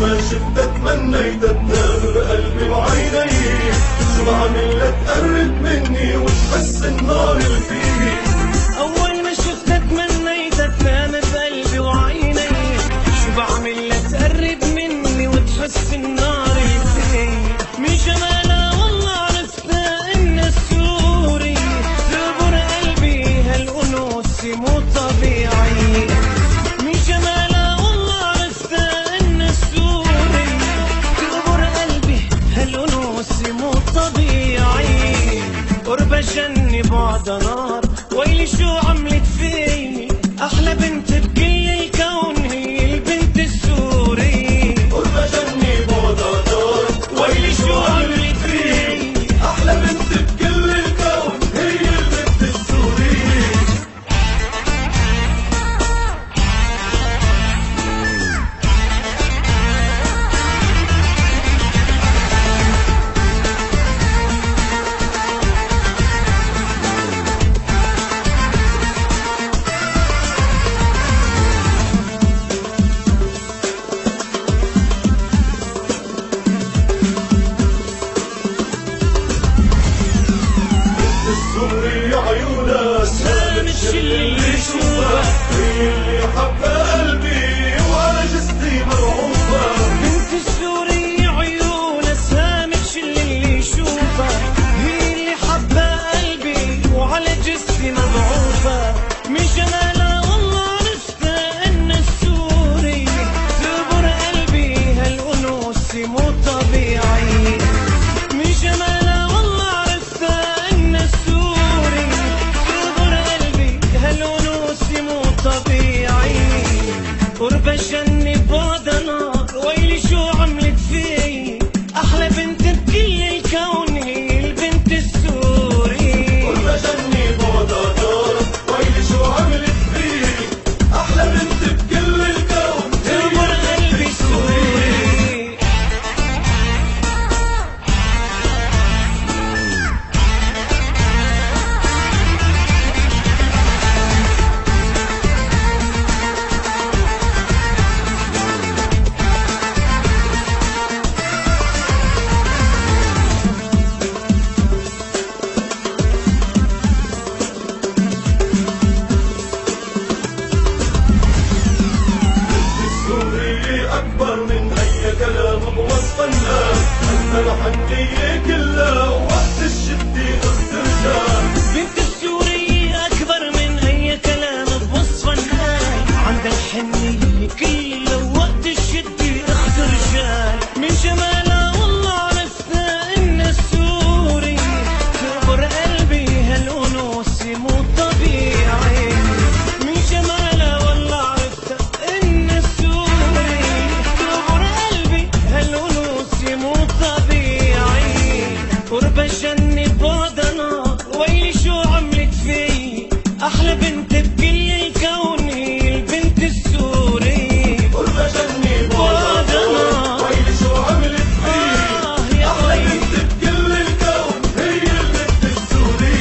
ما شفتك تمنيت تنام بقلبي وعيني، شو بعمل لتقرب مني وتحس النار اللي فيي. أول ما شفتك تمنيت تنام بقلبي وعيني، شو بعمل لتقرب مني وتحس النار اللي فيي. من جمالها والله عرفتها إنها السوري، تقبر قلبي هالأنوثة مو طبيعي. من جمالها والله عرفتها إنها السوري، تقبر قلبي هالأنوثة مو طبيعي. قربة جنة بعدها نار، ويلي شو عملت فيي. أحلى بنت بكل الكون هي البنت السوري. قربة جنة بعدها نار، ويلي شو عملت فيي. أحلى بنت بكل الكون هي البنت السوري. السوري عيونها سامش اللي يشوفها، هي اللي حبها قلبي وعلى جسدي مرعوبة. بنت السوري عيونها سامش اللي يشوفها، هي اللي حبها قلبي وعلى جسدي مضعوفة. من جمالها والله عرفتها إنها السوري، تقبر قلبي هالأنوثة مو طبيعي. من جمالها والله عرفتها إنها السوري، تقبر قلبي هالأنوثة مو طبيعي. قربة جنة بعدها نار، ويلي شو عملت فيي. أحلى بنت بكل الكون هي البنت السوري. قربة جنة بعدها نار، ويلي شو عملت فيي. أحلى بنت بكل الكون هي تقبر قلبي السوري. السوري أكبر من أي كلام بوصفنا، أما الحنية كلها وقت الشدة اخترجال. بنت السوري أكبر من أي كلام بوصفها، عندها الحنية كلها وقت الشدة اخت رجال. من جمالها والله عرفتها إنها السوري، تقبر قلبي هالأنوثة مو طبيعي. من جمالها والله عرفتها إنها السوري، تقبر قلبي هالأنوثة مو طبيعي. قربة جنة بعدها نار، ويلي شو عملت فيي. أحلى بنت بكل الكون هي البنت السوري. قربة جنة بعدها نار، ويلي شو عملت فيي. أحلى بنت بكل الكون هي البنت السوري.